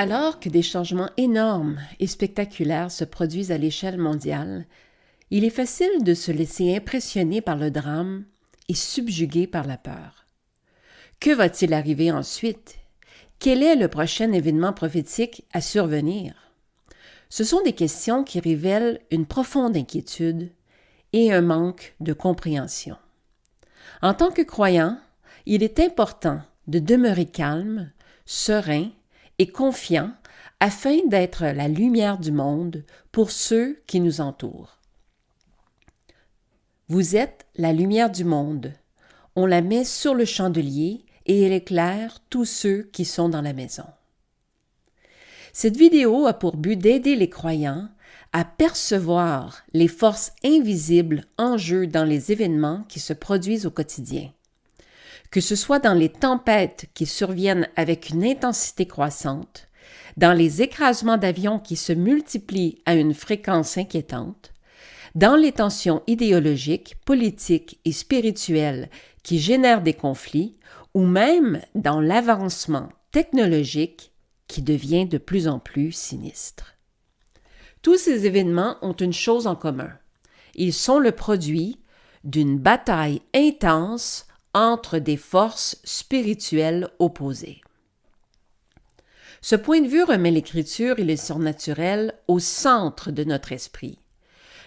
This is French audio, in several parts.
Alors que des changements énormes et spectaculaires se produisent à l'échelle mondiale, il est facile de se laisser impressionner par le drame et subjuguer par la peur. Que va-t-il arriver ensuite? Quel est le prochain événement prophétique à survenir? Ce sont des questions qui révèlent une profonde inquiétude et un manque de compréhension. En tant que croyant, il est important de demeurer calme, serein et confiant afin d'être la lumière du monde pour ceux qui nous entourent. Vous êtes la lumière du monde. On la met sur le chandelier et elle éclaire tous ceux qui sont dans la maison. Cette vidéo a pour but d'aider les croyants à percevoir les forces invisibles en jeu dans les événements qui se produisent au quotidien. Que ce soit dans les tempêtes qui surviennent avec une intensité croissante, dans les écrasements d'avions qui se multiplient à une fréquence inquiétante, dans les tensions idéologiques, politiques et spirituelles qui génèrent des conflits, ou même dans l'avancement technologique qui devient de plus en plus sinistre. Tous ces événements ont une chose en commun. Ils sont le produit d'une bataille intense entre des forces spirituelles opposées. Ce point de vue remet l'Écriture et le surnaturel au centre de notre esprit.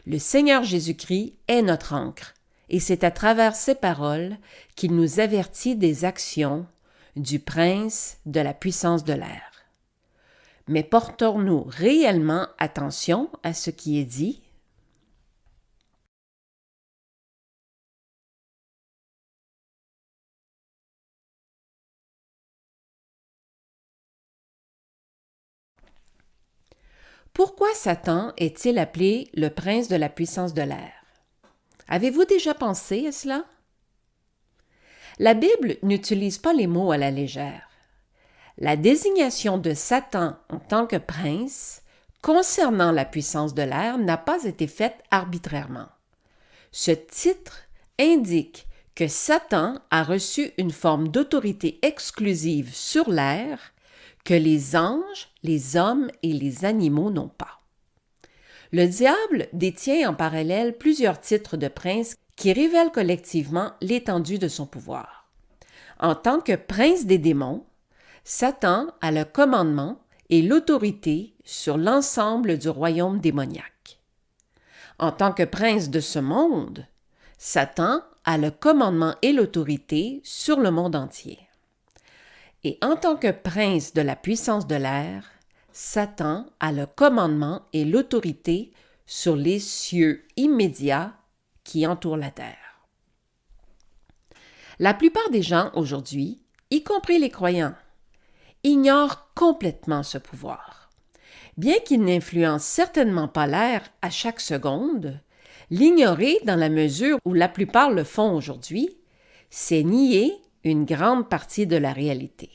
Le Seigneur Jésus-Christ est notre ancre, et c'est à travers ses paroles qu'il nous avertit des actions du prince de la puissance de l'air. Mais portons-nous réellement attention à ce qui est dit? Pourquoi Satan est-il appelé le prince de la puissance de l'air? Avez-vous déjà pensé à cela? La Bible n'utilise pas les mots à la légère. La désignation de Satan en tant que prince concernant la puissance de l'air n'a pas été faite arbitrairement. Ce titre indique que Satan a reçu une forme d'autorité exclusive sur l'air que les anges, les hommes et les animaux n'ont pas. Le diable détient en parallèle plusieurs titres de prince qui révèlent collectivement l'étendue de son pouvoir. En tant que prince des démons, Satan a le commandement et l'autorité sur l'ensemble du royaume démoniaque. En tant que prince de ce monde, Satan a le commandement et l'autorité sur le monde entier. Et en tant que prince de la puissance de l'air, Satan a le commandement et l'autorité sur les cieux immédiats qui entourent la terre. La plupart des gens aujourd'hui, y compris les croyants, ignorent complètement ce pouvoir. Bien qu'il n'influence certainement pas l'air à chaque seconde, l'ignorer dans la mesure où la plupart le font aujourd'hui, c'est nier une grande partie de la réalité.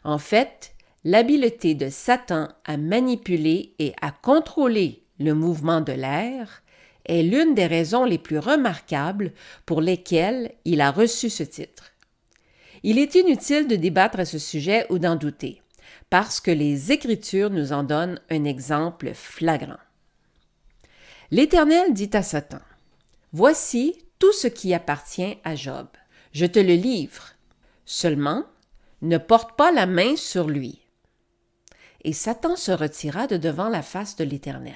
En fait, l'habileté de Satan à manipuler et à contrôler le mouvement de l'air est l'une des raisons les plus remarquables pour lesquelles il a reçu ce titre. Il est inutile de débattre à ce sujet ou d'en douter, parce que les Écritures nous en donnent un exemple flagrant. L'Éternel dit à Satan, « Voici tout ce qui appartient à Job. Je te le livre. Seulement, ne porte pas la main sur lui. » Et Satan se retira de devant la face de l'Éternel.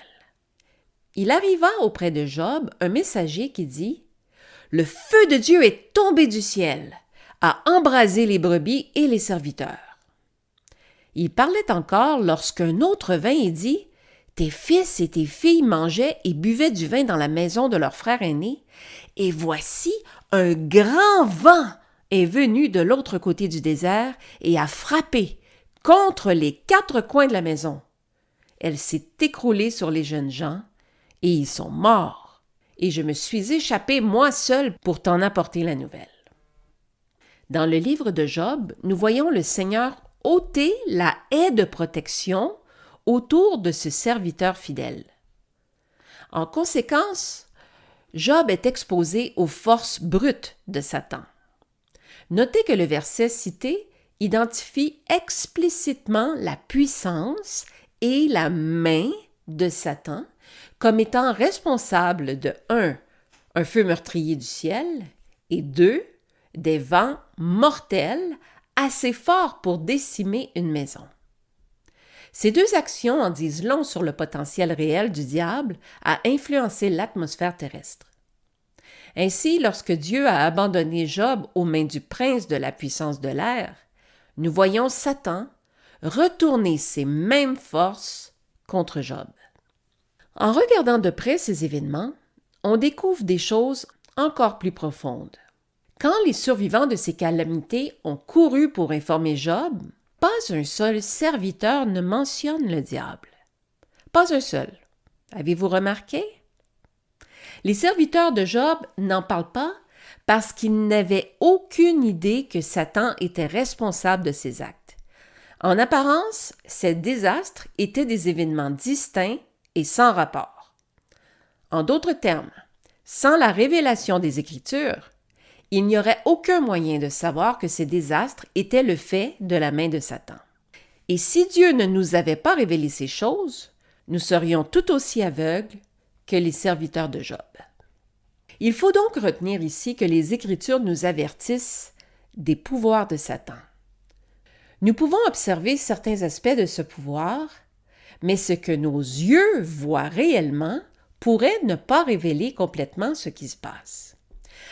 Il arriva auprès de Job un messager qui dit, « Le feu de Dieu est tombé du ciel, a embrasé les brebis et les serviteurs. » Il parlait encore lorsqu'un autre vint et dit, « Tes fils et tes filles mangeaient et buvaient du vin dans la maison de leur frère aîné, et voici un grand vent est venu de l'autre côté du désert et a frappé contre les 4 coins de la maison. Elle s'est écroulée sur les jeunes gens, et ils sont morts, et je me suis échappé moi seul pour t'en apporter la nouvelle. » Dans le livre de Job, nous voyons le Seigneur ôter la haie de protection autour de ce serviteur fidèle. En conséquence, Job est exposé aux forces brutes de Satan. Notez que le verset cité identifie explicitement la puissance et la main de Satan comme étant responsable de 1. Un feu meurtrier du ciel et 2. Des vents mortels assez forts pour décimer une maison. Ces deux actions en disent long sur le potentiel réel du diable à influencer l'atmosphère terrestre. Ainsi, lorsque Dieu a abandonné Job aux mains du prince de la puissance de l'air, nous voyons Satan retourner ses mêmes forces contre Job. En regardant de près ces événements, on découvre des choses encore plus profondes. Quand les survivants de ces calamités ont couru pour informer Job, pas un seul serviteur ne mentionne le diable. Pas un seul. Avez-vous remarqué? Les serviteurs de Job n'en parlent pas parce qu'ils n'avaient aucune idée que Satan était responsable de ces actes. En apparence, ces désastres étaient des événements distincts et sans rapport. En d'autres termes, sans la révélation des Écritures, il n'y aurait aucun moyen de savoir que ces désastres étaient le fait de la main de Satan. Et si Dieu ne nous avait pas révélé ces choses, nous serions tout aussi aveugles que les serviteurs de Job. Il faut donc retenir ici que les Écritures nous avertissent des pouvoirs de Satan. Nous pouvons observer certains aspects de ce pouvoir, mais ce que nos yeux voient réellement pourrait ne pas révéler complètement ce qui se passe.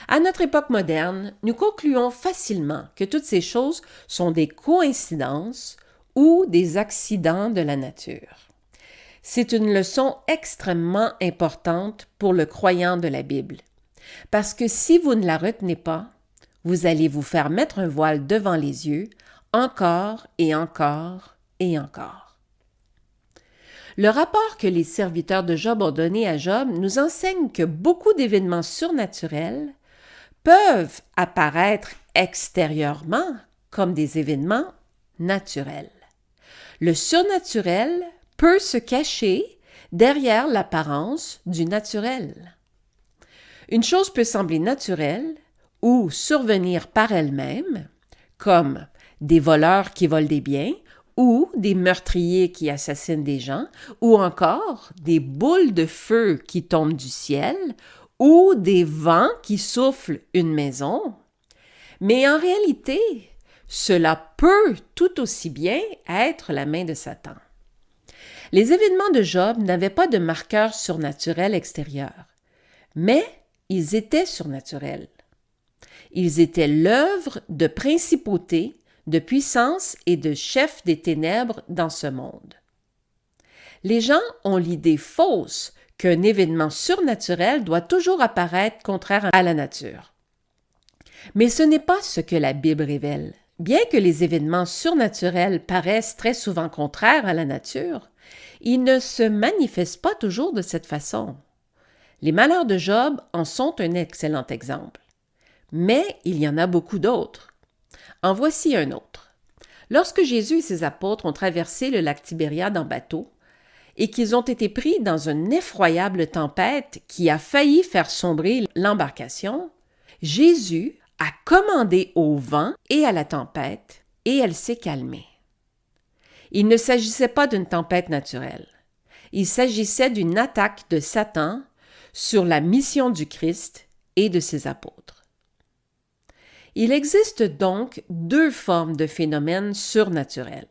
À notre époque moderne, nous concluons facilement que toutes ces choses sont des coïncidences ou des accidents de la nature. C'est une leçon extrêmement importante pour le croyant de la Bible, parce que si vous ne la retenez pas, vous allez vous faire mettre un voile devant les yeux encore et encore et encore. Le rapport que les serviteurs de Job ont donné à Job nous enseigne que beaucoup d'événements surnaturels peuvent apparaître extérieurement comme des événements naturels. Le surnaturel peut se cacher derrière l'apparence du naturel. Une chose peut sembler naturelle ou survenir par elle-même, comme des voleurs qui volent des biens, ou des meurtriers qui assassinent des gens, ou encore des boules de feu qui tombent du ciel, ou des vents qui soufflent une maison. Mais en réalité, cela peut tout aussi bien être la main de Satan. Les événements de Job n'avaient pas de marqueur surnaturel extérieur, mais ils étaient surnaturels. Ils étaient l'œuvre de principautés, de puissances et de chefs des ténèbres dans ce monde. Les gens ont l'idée fausse qu'un événement surnaturel doit toujours apparaître contraire à la nature. Mais ce n'est pas ce que la Bible révèle. Bien que les événements surnaturels paraissent très souvent contraires à la nature, ils ne se manifestent pas toujours de cette façon. Les malheurs de Job en sont un excellent exemple. Mais il y en a beaucoup d'autres. En voici un autre. Lorsque Jésus et ses apôtres ont traversé le lac Tibériade en bateau et qu'ils ont été pris dans une effroyable tempête qui a failli faire sombrer l'embarcation, Jésus a commandé au vent et à la tempête et elle s'est calmée. Il ne s'agissait pas d'une tempête naturelle. Il s'agissait d'une attaque de Satan sur la mission du Christ et de ses apôtres. Il existe donc deux formes de phénomènes surnaturels.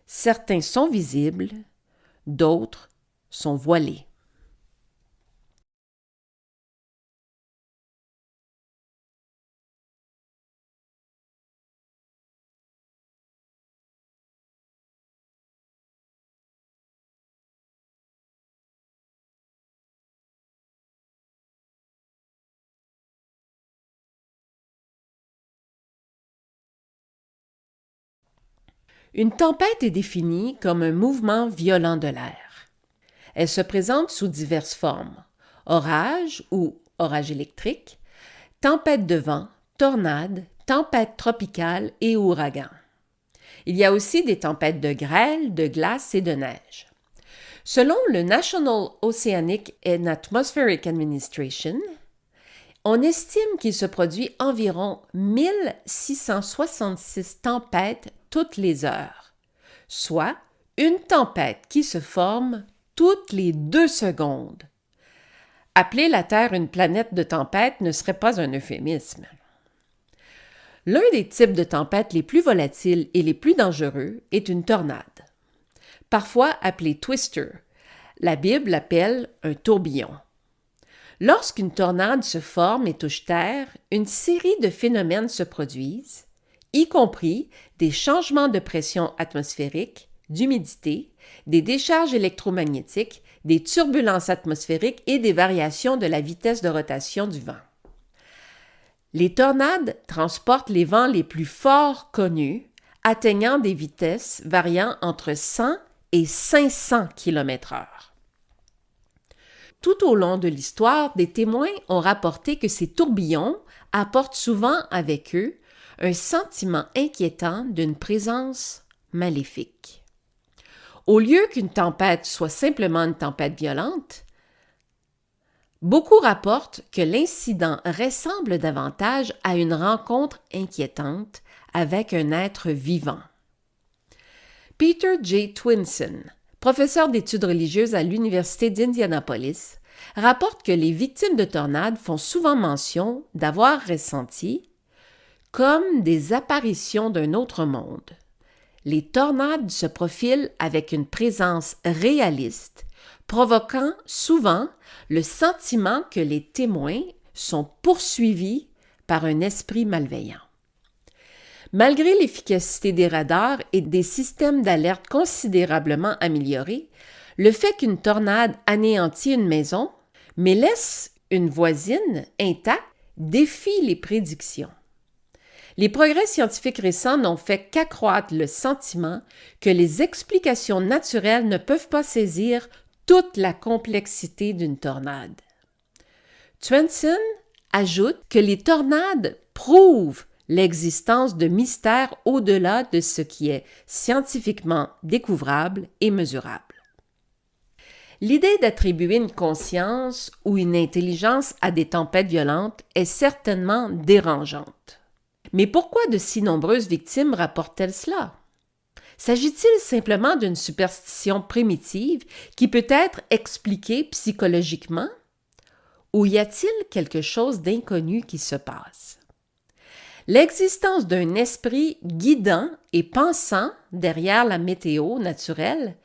Certains sont visibles, d'autres sont voilés. Une tempête est définie comme un mouvement violent de l'air. Elle se présente sous diverses formes: orage ou orage électrique, tempête de vent, tornade, tempête tropicale et ouragan. Il y a aussi des tempêtes de grêle, de glace et de neige. Selon le National Oceanic and Atmospheric Administration, On estime qu'il se produit environ 1666 tempêtes toutes les heures, soit une tempête qui se forme toutes les 2 secondes. Appeler la Terre une planète de tempête ne serait pas un euphémisme. L'un des types de tempêtes les plus volatiles et les plus dangereux est une tornade. Parfois appelée twister, la Bible l'appelle un tourbillon. Lorsqu'une tornade se forme et touche terre, une série de phénomènes se produisent, y compris des changements de pression atmosphérique, d'humidité, des décharges électromagnétiques, des turbulences atmosphériques et des variations de la vitesse de rotation du vent. Les tornades transportent les vents les plus forts connus, atteignant des vitesses variant entre 100 et 500 km/h. Tout au long de l'histoire, des témoins ont rapporté que ces tourbillons apportent souvent avec eux un sentiment inquiétant d'une présence maléfique. Au lieu qu'une tempête soit simplement une tempête violente, beaucoup rapportent que l'incident ressemble davantage à une rencontre inquiétante avec un être vivant. Peter J. Twinson, professeur d'études religieuses à l'Université d'Indianapolis, rapporte que les victimes de tornades font souvent mention d'avoir ressenti comme des apparitions d'un autre monde. Les tornades se profilent avec une présence réaliste, provoquant souvent le sentiment que les témoins sont poursuivis par un esprit malveillant. Malgré l'efficacité des radars et des systèmes d'alerte considérablement améliorés, le fait qu'une tornade anéantit une maison, mais laisse une voisine intacte, défie les prédictions. Les progrès scientifiques récents n'ont fait qu'accroître le sentiment que les explications naturelles ne peuvent pas saisir toute la complexité d'une tornade. Twinson ajoute que les tornades prouvent l'existence de mystères au-delà de ce qui est scientifiquement découvrable et mesurable. L'idée d'attribuer une conscience ou une intelligence à des tempêtes violentes est certainement dérangeante. Mais pourquoi de si nombreuses victimes rapportent-elles cela? S'agit-il simplement d'une superstition primitive qui peut être expliquée psychologiquement? Ou y a-t-il quelque chose d'inconnu qui se passe? L'existence d'un esprit guidant et pensant derrière la météo naturelle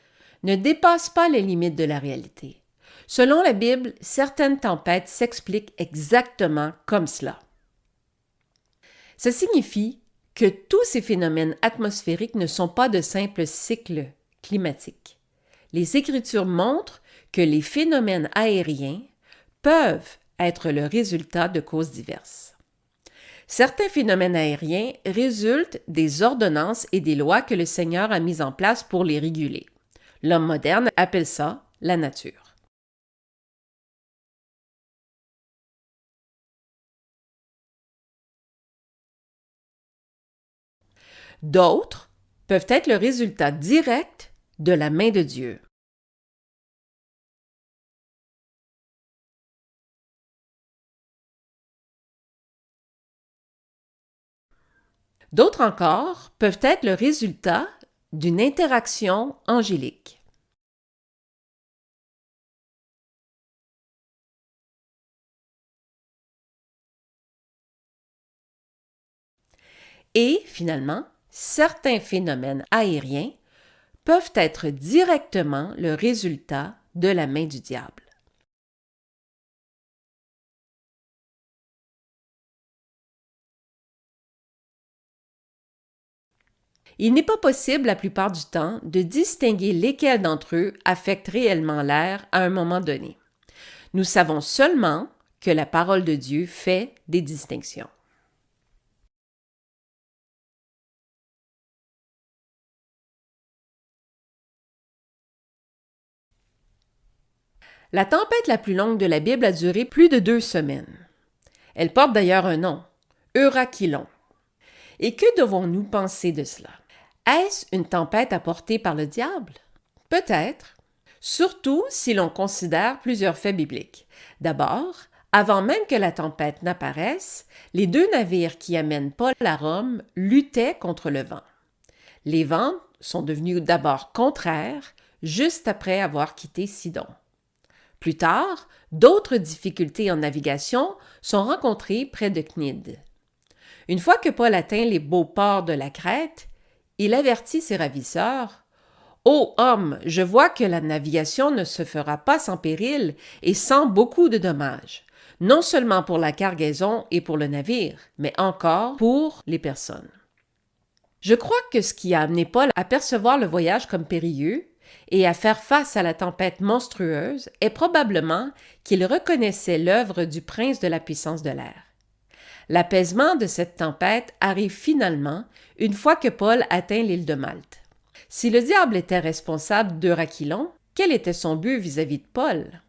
ne dépasse pas les limites de la réalité. Selon la Bible, certaines tempêtes s'expliquent exactement comme cela. Ça signifie que tous ces phénomènes atmosphériques ne sont pas de simples cycles climatiques. Les Écritures montrent que les phénomènes aériens peuvent être le résultat de causes diverses. Certains phénomènes aériens résultent des ordonnances et des lois que le Seigneur a mises en place pour les réguler. L'homme moderne appelle ça la nature. D'autres peuvent être le résultat direct de la main de Dieu. D'autres encore peuvent être le résultat d'une interaction angélique. Et finalement, certains phénomènes aériens peuvent être directement le résultat de la main du diable. Il n'est pas possible la plupart du temps de distinguer lesquels d'entre eux affectent réellement l'air à un moment donné. Nous savons seulement que la parole de Dieu fait des distinctions. La tempête la plus longue de la Bible a duré plus de 2 semaines. Elle porte d'ailleurs un nom, Eurachylon. Et que devons-nous penser de cela? Est-ce une tempête apportée par le diable? Peut-être, surtout si l'on considère plusieurs faits bibliques. D'abord, Avant même que la tempête n'apparaisse, les deux navires qui amènent Paul à Rome luttaient contre le vent. Les vents sont devenus d'abord contraires, juste après avoir quitté Sidon. Plus tard, d'autres difficultés en navigation sont rencontrées près de Cnide. Une fois que Paul atteint les beaux ports de la Crète, il avertit ses ravisseurs: « Ô homme, je vois que la navigation ne se fera pas sans péril et sans beaucoup de dommages, non seulement pour la cargaison et pour le navire, mais encore pour les personnes. » Je crois que ce qui a amené Paul à percevoir le voyage comme périlleux et à faire face à la tempête monstrueuse est probablement qu'il reconnaissait l'œuvre du prince de la puissance de l'air. L'apaisement de cette tempête arrive finalement une fois que Paul atteint l'île de Malte. Si le diable était responsable d'Euraquilon, quel était son but vis-à-vis de Paul?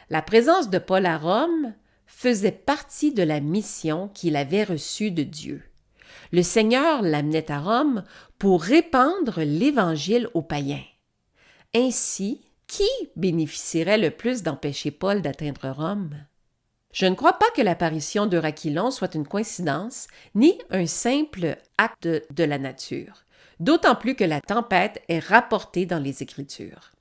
La présence de Paul à Rome faisait partie de la mission qu'il avait reçue de Dieu. Le Seigneur l'amenait à Rome pour répandre l'Évangile aux païens. Ainsi, qui bénéficierait le plus d'empêcher Paul d'atteindre Rome? Je ne crois pas que l'apparition d'Euraquilon soit une coïncidence, ni un simple acte de la nature, d'autant plus que la tempête est rapportée dans les Écritures.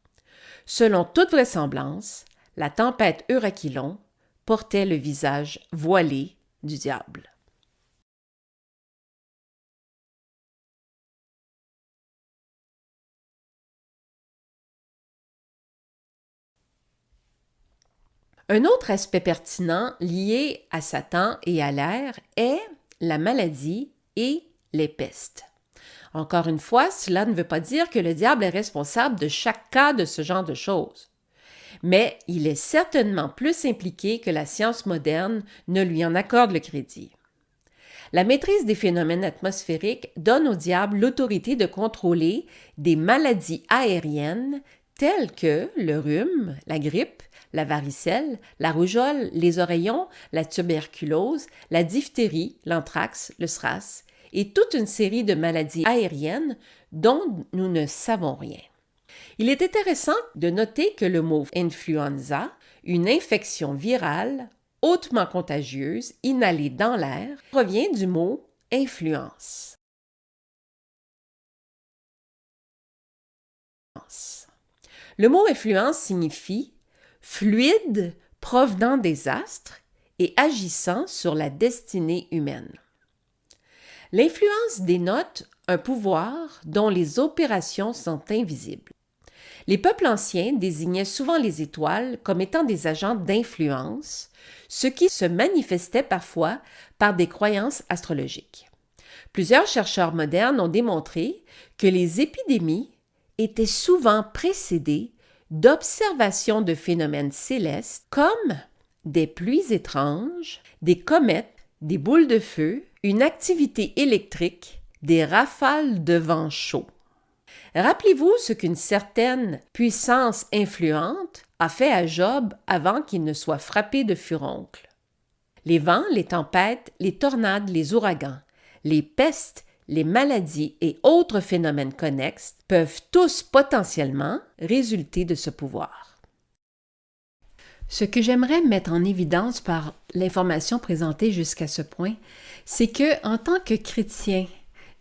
Selon toute vraisemblance, la tempête Euraquilon portait le visage voilé du diable. Un autre aspect pertinent lié à Satan et à l'air est la maladie et les pestes. Encore une fois, cela ne veut pas dire que le diable est responsable de chaque cas de ce genre de choses. Mais il est certainement plus impliqué que la science moderne ne lui en accorde le crédit. La maîtrise des phénomènes atmosphériques donne au diable l'autorité de contrôler des maladies aériennes telles que le rhume, la grippe, la varicelle, la rougeole, les oreillons, la tuberculose, la diphtérie, l'anthrax, le SRAS et toute une série de maladies aériennes dont nous ne savons rien. Il est intéressant de noter que le mot influenza, une infection virale hautement contagieuse inhalée dans l'air, provient du mot influence. Le mot influence signifie fluide provenant des astres et agissant sur la destinée humaine. L'influence dénote un pouvoir dont les opérations sont invisibles. Les peuples anciens désignaient souvent les étoiles comme étant des agents d'influence, ce qui se manifestait parfois par des croyances astrologiques. Plusieurs chercheurs modernes ont démontré que les épidémies étaient souvent précédées d'observations de phénomènes célestes comme des pluies étranges, des comètes, des boules de feu, une activité électrique, des rafales de vent chaud. Rappelez-vous ce qu'une certaine puissance influente a fait à Job avant qu'il ne soit frappé de furoncle. Les vents, les tempêtes, les tornades, les ouragans, les pestes, les maladies et autres phénomènes connexes peuvent tous potentiellement résulter de ce pouvoir. Ce que j'aimerais mettre en évidence par l'information présentée jusqu'à ce point, c'est que, en tant que chrétien,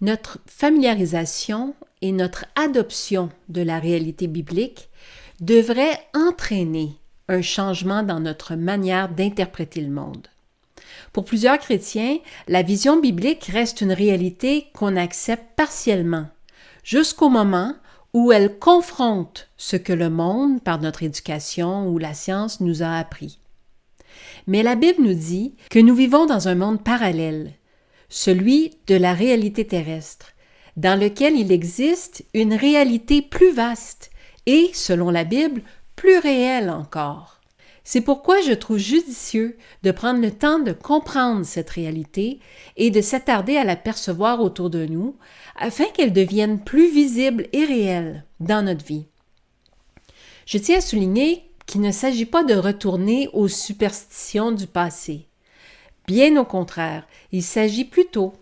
notre familiarisation et notre adoption de la réalité biblique devrait entraîner un changement dans notre manière d'interpréter le monde. Pour plusieurs chrétiens, la vision biblique reste une réalité qu'on accepte partiellement, jusqu'au moment où elle confronte ce que le monde, par notre éducation ou la science, nous a appris. Mais la Bible nous dit que nous vivons dans un monde parallèle, celui de la réalité terrestre, dans lequel il existe une réalité plus vaste et, selon la Bible, plus réelle encore. C'est pourquoi je trouve judicieux de prendre le temps de comprendre cette réalité et de s'attarder à la percevoir autour de nous, afin qu'elle devienne plus visible et réelle dans notre vie. Je tiens à souligner qu'il ne s'agit pas de retourner aux superstitions du passé. Bien au contraire, il s'agit plutôt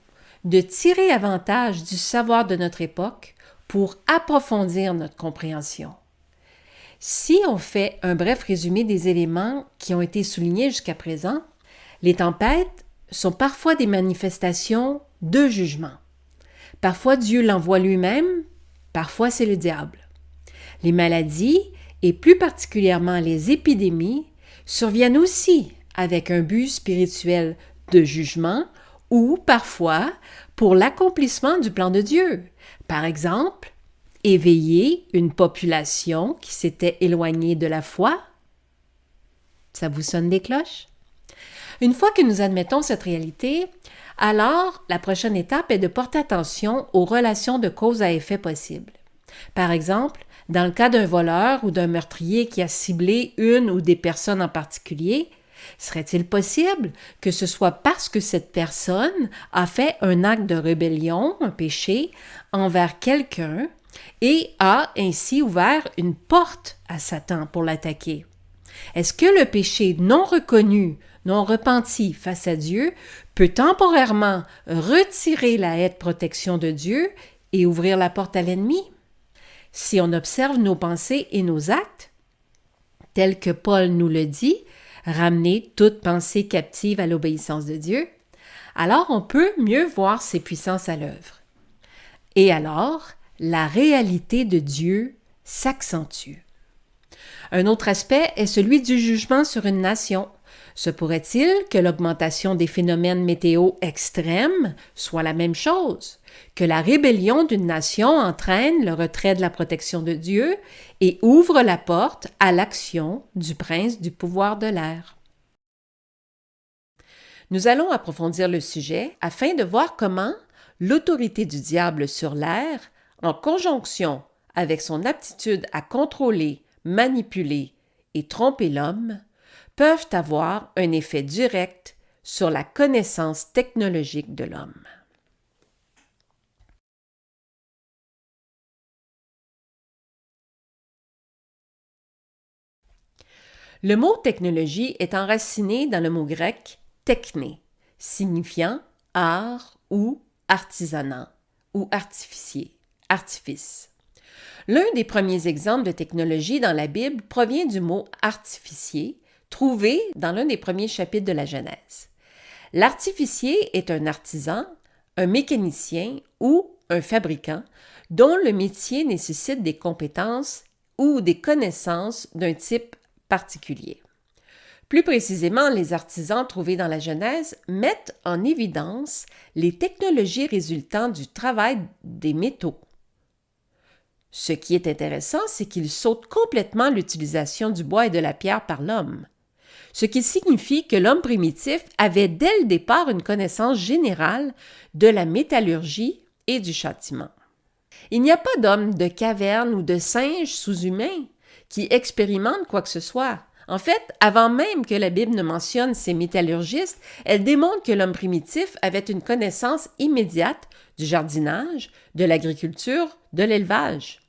de tirer avantage du savoir de notre époque pour approfondir notre compréhension. Si on fait un bref résumé des éléments qui ont été soulignés jusqu'à présent, les tempêtes sont parfois des manifestations de jugement. Parfois Dieu l'envoie lui-même, parfois c'est le diable. Les maladies, et plus particulièrement les épidémies, surviennent aussi avec un but spirituel de jugement ou parfois pour l'accomplissement du plan de Dieu. Par exemple, éveiller une population qui s'était éloignée de la foi. Ça vous sonne des cloches? Une fois que nous admettons cette réalité, alors la prochaine étape est de porter attention aux relations de cause à effet possibles. Par exemple, dans le cas d'un voleur ou d'un meurtrier qui a ciblé une ou des personnes en particulier, serait-il possible que ce soit parce que cette personne a fait un acte de rébellion, un péché, envers quelqu'un et a ainsi ouvert une porte à Satan pour l'attaquer? Est-ce que le péché non reconnu, non repenti face à Dieu peut temporairement retirer la haie de protection de Dieu et ouvrir la porte à l'ennemi? Si on observe nos pensées et nos actes, tel que Paul nous le dit, ramener toute pensée captive à l'obéissance de Dieu, alors on peut mieux voir ses puissances à l'œuvre. Et alors, la réalité de Dieu s'accentue. Un autre aspect est celui du jugement sur une nation. Se pourrait-il que l'augmentation des phénomènes météo extrêmes soit la même chose, que la rébellion d'une nation entraîne le retrait de la protection de Dieu et ouvre la porte à l'action du prince du pouvoir de l'air? Nous allons approfondir le sujet afin de voir comment l'autorité du diable sur l'air, en conjonction avec son aptitude à contrôler, manipuler et tromper l'homme, peuvent avoir un effet direct sur la connaissance technologique de l'homme. Le mot technologie est enraciné dans le mot grec techné, signifiant art ou artisanat ou artifice. L'un des premiers exemples de technologie dans la Bible provient du mot artificier, trouvé dans l'un des premiers chapitres de la Genèse. L'artificier est un artisan, un mécanicien ou un fabricant dont le métier nécessite des compétences ou des connaissances d'un type particulier. Plus précisément, les artisans trouvés dans la Genèse mettent en évidence les technologies résultant du travail des métaux. Ce qui est intéressant, c'est qu'ils sautent complètement l'utilisation du bois et de la pierre par l'homme, ce qui signifie que l'homme primitif avait dès le départ une connaissance générale de la métallurgie et du châtiment. Il n'y a pas d'homme de caverne ou de singe sous-humain qui expérimente quoi que ce soit. En fait, avant même que la Bible ne mentionne ces métallurgistes, elle démontre que l'homme primitif avait une connaissance immédiate du jardinage, de l'agriculture, de l'élevage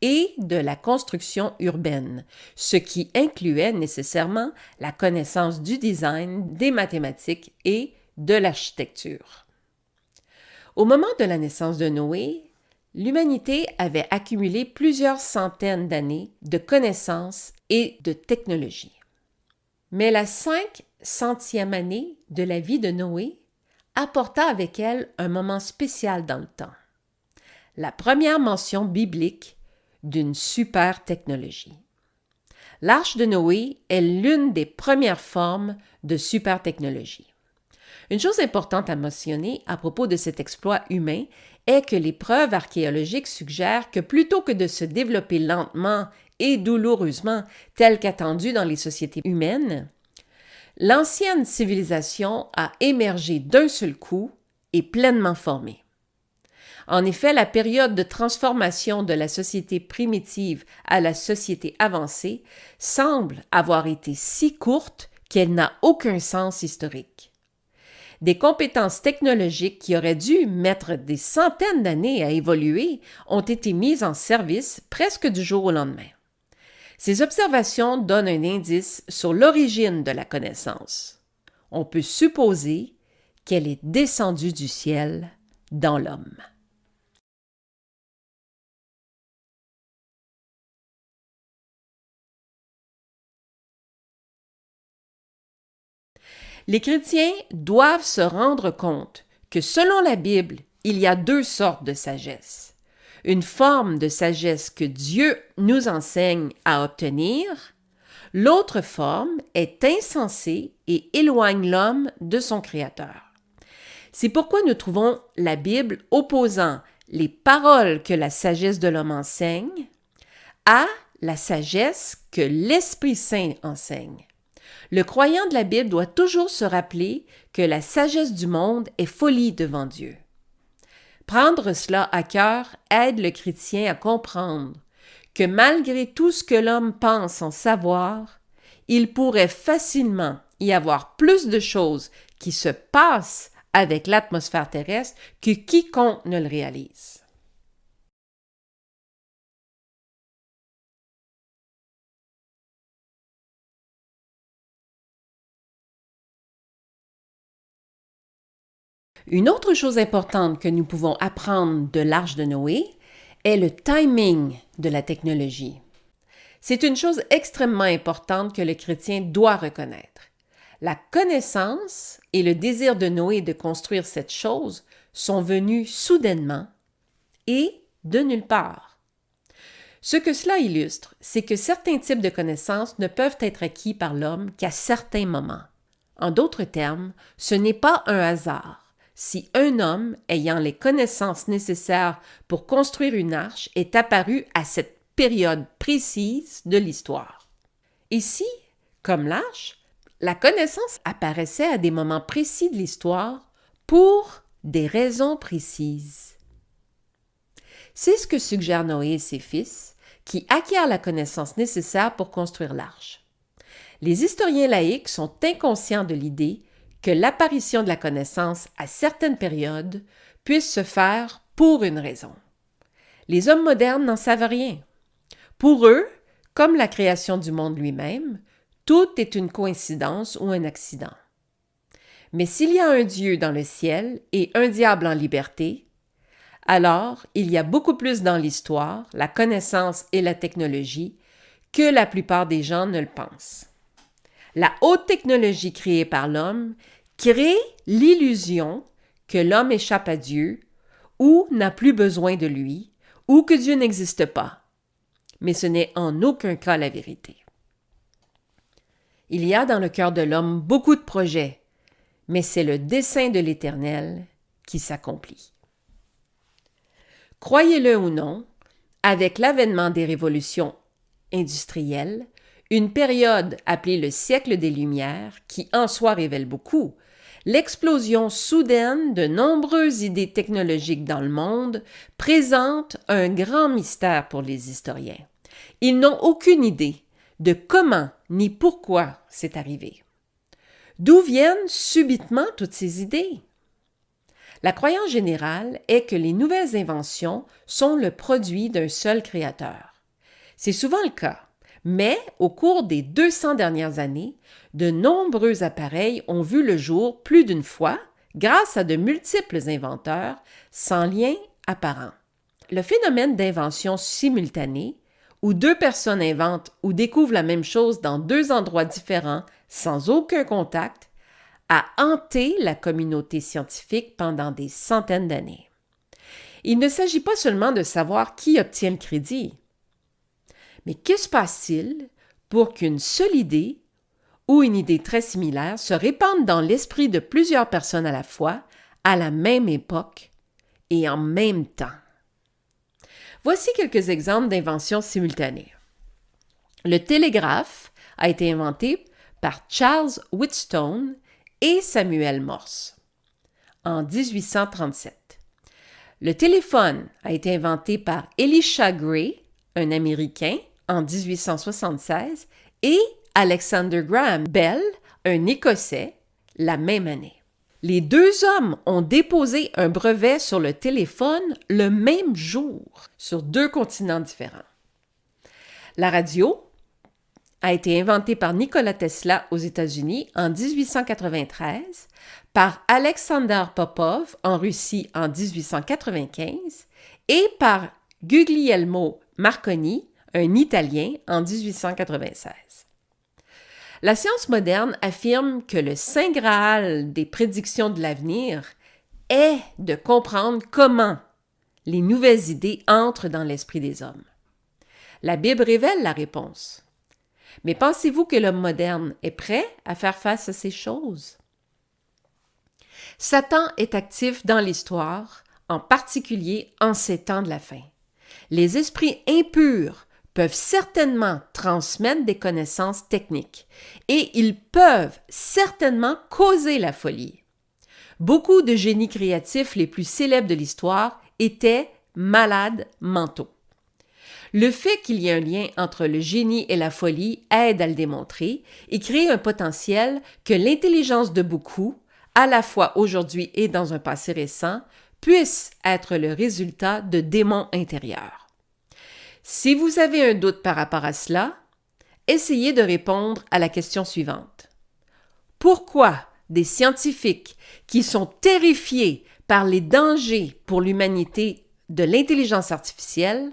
et de la construction urbaine, ce qui incluait nécessairement la connaissance du design, des mathématiques et de l'architecture. Au moment de la naissance de Noé, l'humanité avait accumulé plusieurs centaines d'années de connaissances et de technologies. Mais la 500e année de la vie de Noé apporta avec elle un moment spécial dans le temps. La première mention biblique d'une super technologie. L'arche de Noé est l'une des premières formes de super technologie. Une chose importante à mentionner à propos de cet exploit humain est que les preuves archéologiques suggèrent que plutôt que de se développer lentement et douloureusement tel qu'attendu dans les sociétés humaines, l'ancienne civilisation a émergé d'un seul coup et pleinement formée. En effet, la période de transformation de la société primitive à la société avancée semble avoir été si courte qu'elle n'a aucun sens historique. Des compétences technologiques qui auraient dû mettre des centaines d'années à évoluer ont été mises en service presque du jour au lendemain. Ces observations donnent un indice sur l'origine de la connaissance. On peut supposer qu'elle est descendue du ciel dans l'homme. Les chrétiens doivent se rendre compte que selon la Bible, il y a deux sortes de sagesse. Une forme de sagesse que Dieu nous enseigne à obtenir. L'autre forme est insensée et éloigne l'homme de son Créateur. C'est pourquoi nous trouvons la Bible opposant les paroles que la sagesse de l'homme enseigne à la sagesse que l'Esprit Saint enseigne. Le croyant de la Bible doit toujours se rappeler que la sagesse du monde est folie devant Dieu. Prendre cela à cœur aide le chrétien à comprendre que malgré tout ce que l'homme pense en savoir, il pourrait facilement y avoir plus de choses qui se passent avec l'atmosphère terrestre que quiconque ne le réalise. Une autre chose importante que nous pouvons apprendre de l'Arche de Noé est le timing de la technologie. C'est une chose extrêmement importante que le chrétien doit reconnaître. La connaissance et le désir de Noé de construire cette chose sont venus soudainement et de nulle part. Ce que cela illustre, c'est que certains types de connaissances ne peuvent être acquis par l'homme qu'à certains moments. En d'autres termes, ce n'est pas un hasard si un homme ayant les connaissances nécessaires pour construire une arche est apparu à cette période précise de l'histoire. Ici, comme l'arche, la connaissance apparaissait à des moments précis de l'histoire pour des raisons précises. C'est ce que suggèrent Noé et ses fils, qui acquièrent la connaissance nécessaire pour construire l'arche. Les historiens laïcs sont inconscients de l'idée que l'apparition de la connaissance à certaines périodes puisse se faire pour une raison. Les hommes modernes n'en savent rien. Pour eux, comme la création du monde lui-même, tout est une coïncidence ou un accident. Mais s'il y a un Dieu dans le ciel et un diable en liberté, alors il y a beaucoup plus dans l'histoire, la connaissance et la technologie que la plupart des gens ne le pensent. La haute technologie créée par l'homme crée l'illusion que l'homme échappe à Dieu ou n'a plus besoin de lui ou que Dieu n'existe pas. Mais ce n'est en aucun cas la vérité. Il y a dans le cœur de l'homme beaucoup de projets, mais c'est le dessein de l'Éternel qui s'accomplit. Croyez-le ou non, avec l'avènement des révolutions industrielles, une période appelée le siècle des Lumières, qui en soi révèle beaucoup, l'explosion soudaine de nombreuses idées technologiques dans le monde présente un grand mystère pour les historiens. Ils n'ont aucune idée de comment ni pourquoi c'est arrivé. D'où viennent subitement toutes ces idées? La croyance générale est que les nouvelles inventions sont le produit d'un seul créateur. C'est souvent le cas, mais au cours des 200 dernières années, de nombreux appareils ont vu le jour plus d'une fois grâce à de multiples inventeurs sans lien apparent. Le phénomène d'invention simultanée, où deux personnes inventent ou découvrent la même chose dans deux endroits différents sans aucun contact, a hanté la communauté scientifique pendant des centaines d'années. Il ne s'agit pas seulement de savoir qui obtient le crédit. Mais que se passe-t-il pour qu'une seule idée ou une idée très similaire se répande dans l'esprit de plusieurs personnes à la fois, à la même époque et en même temps? Voici quelques exemples d'inventions simultanées. Le télégraphe a été inventé par Charles Wheatstone et Samuel Morse en 1837. Le téléphone a été inventé par Elisha Gray, un Américain, en 1876, et Alexander Graham Bell, un Écossais, la même année. Les deux hommes ont déposé un brevet sur le téléphone le même jour, sur deux continents différents. La radio a été inventée par Nikola Tesla aux États-Unis en 1893, par Alexander Popov en Russie en 1895 et par Guglielmo Marconi, un Italien, en 1896. La science moderne affirme que le saint graal des prédictions de l'avenir est de comprendre comment les nouvelles idées entrent dans l'esprit des hommes. La Bible révèle la réponse. Mais pensez-vous que l'homme moderne est prêt à faire face à ces choses? Satan est actif dans l'histoire, en particulier en ces temps de la fin. Les esprits impurs peuvent certainement transmettre des connaissances techniques et ils peuvent certainement causer la folie. Beaucoup de génies créatifs les plus célèbres de l'histoire étaient malades mentaux. Le fait qu'il y ait un lien entre le génie et la folie aide à le démontrer et crée un potentiel que l'intelligence de beaucoup, à la fois aujourd'hui et dans un passé récent, puisse être le résultat de démons intérieurs. Si vous avez un doute par rapport à cela, essayez de répondre à la question suivante. Pourquoi des scientifiques qui sont terrifiés par les dangers pour l'humanité de l'intelligence artificielle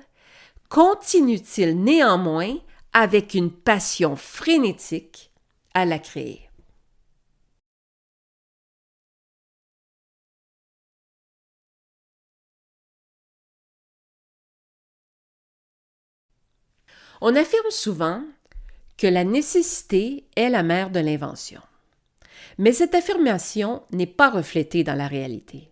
continuent-ils néanmoins avec une passion frénétique à la créer? On affirme souvent que la nécessité est la mère de l'invention. Mais cette affirmation n'est pas reflétée dans la réalité.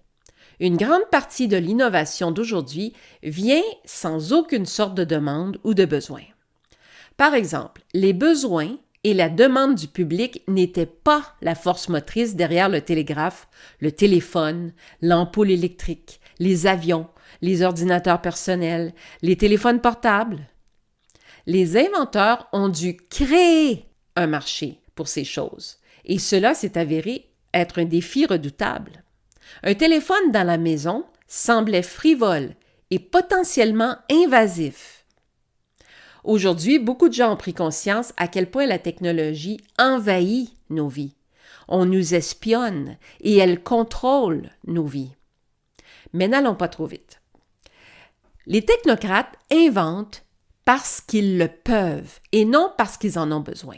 Une grande partie de l'innovation d'aujourd'hui vient sans aucune sorte de demande ou de besoin. Par exemple, les besoins et la demande du public n'étaient pas la force motrice derrière le télégraphe, le téléphone, l'ampoule électrique, les avions, les ordinateurs personnels, les téléphones portables. Les inventeurs ont dû créer un marché pour ces choses, et cela s'est avéré être un défi redoutable. Un téléphone dans la maison semblait frivole et potentiellement invasif. Aujourd'hui, beaucoup de gens ont pris conscience à quel point la technologie envahit nos vies. On nous espionne et elle contrôle nos vies. Mais n'allons pas trop vite. Les technocrates inventent parce qu'ils le peuvent et non parce qu'ils en ont besoin.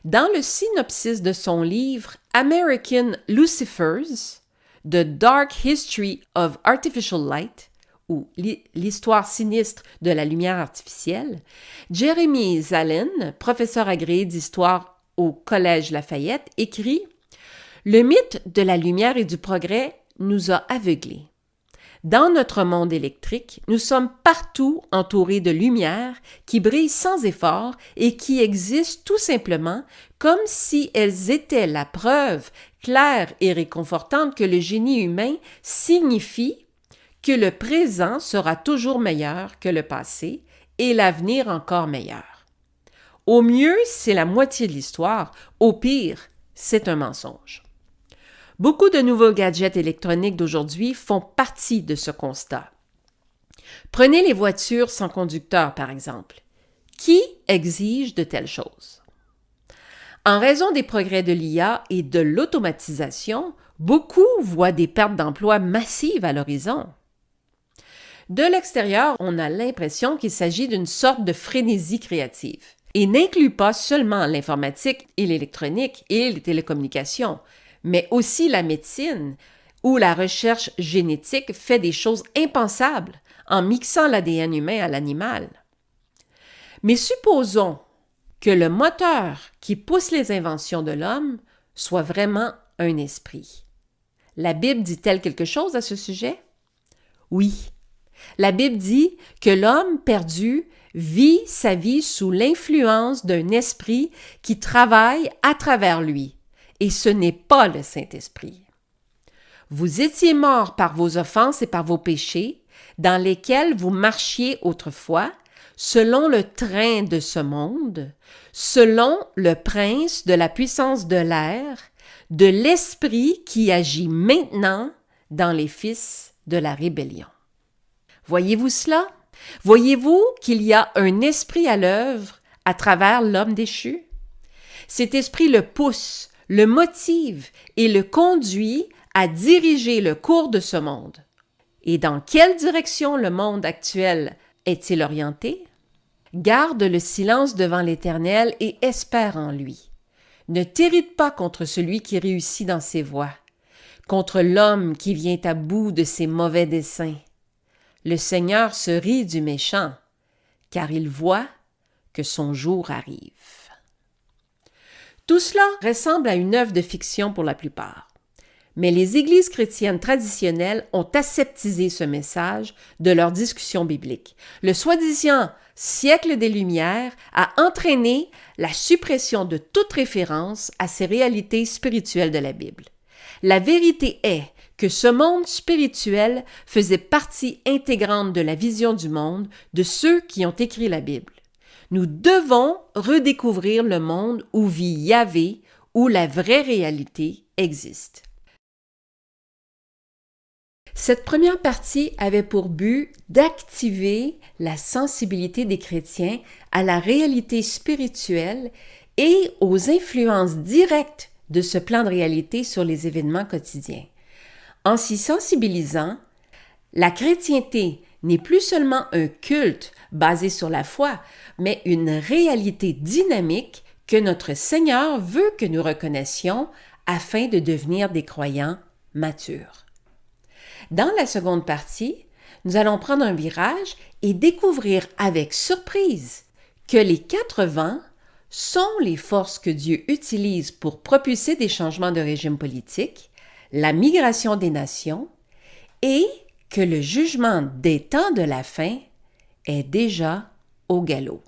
Dans le synopsis de son livre American Lucifers, The Dark History of Artificial Light, ou l'histoire sinistre de la lumière artificielle, Jeremy Zalin, professeur agréé d'histoire au Collège Lafayette, écrit « Le mythe de la lumière et du progrès nous a aveuglés. Dans notre monde électrique, nous sommes partout entourés de lumière qui brillent sans effort et qui existent tout simplement comme si elles étaient la preuve claire et réconfortante que le génie humain signifie que le présent sera toujours meilleur que le passé et l'avenir encore meilleur. Au mieux, c'est la moitié de l'histoire, au pire, c'est un mensonge. Beaucoup de nouveaux gadgets électroniques d'aujourd'hui font partie de ce constat. Prenez les voitures sans conducteur, par exemple. Qui exige de telles choses? En raison des progrès de l'IA et de l'automatisation, beaucoup voient des pertes d'emplois massives à l'horizon. De l'extérieur, on a l'impression qu'il s'agit d'une sorte de frénésie créative et n'inclut pas seulement l'informatique et l'électronique et les télécommunications, mais aussi la médecine, où la recherche génétique fait des choses impensables en mixant l'ADN humain à l'animal. Mais supposons que le moteur qui pousse les inventions de l'homme soit vraiment un esprit. La Bible dit-elle quelque chose à ce sujet? Oui. La Bible dit que l'homme perdu vit sa vie sous l'influence d'un esprit qui travaille à travers lui. Et ce n'est pas le Saint-Esprit. Vous étiez morts par vos offenses et par vos péchés, dans lesquels vous marchiez autrefois, selon le train de ce monde, selon le prince de la puissance de l'air, de l'esprit qui agit maintenant dans les fils de la rébellion. Voyez-vous cela? Voyez-vous qu'il y a un esprit à l'œuvre à travers l'homme déchu? Cet esprit le pousse, le motive et le conduit à diriger le cours de ce monde. Et dans quelle direction le monde actuel est-il orienté? Garde le silence devant l'Éternel et espère en lui. Ne t'irrite pas contre celui qui réussit dans ses voies, contre l'homme qui vient à bout de ses mauvais desseins. Le Seigneur se rit du méchant, car il voit que son jour arrive. Tout cela ressemble à une œuvre de fiction pour la plupart. Mais les églises chrétiennes traditionnelles ont aseptisé ce message de leurs discussions bibliques. Le soi-disant siècle des Lumières a entraîné la suppression de toute référence à ces réalités spirituelles de la Bible. La vérité est que ce monde spirituel faisait partie intégrante de la vision du monde de ceux qui ont écrit la Bible. Nous devons redécouvrir le monde où vit Yahvé, où la vraie réalité existe. Cette première partie avait pour but d'activer la sensibilité des chrétiens à la réalité spirituelle et aux influences directes de ce plan de réalité sur les événements quotidiens. En s'y sensibilisant, la chrétienté n'est plus seulement un culte basé sur la foi, mais une réalité dynamique que notre Seigneur veut que nous reconnaissions afin de devenir des croyants matures. Dans la seconde partie, nous allons prendre un virage et découvrir avec surprise que les 4 vents sont les forces que Dieu utilise pour propulser des changements de régime politique, la migration des nations et que le jugement des temps de la fin est déjà au galop.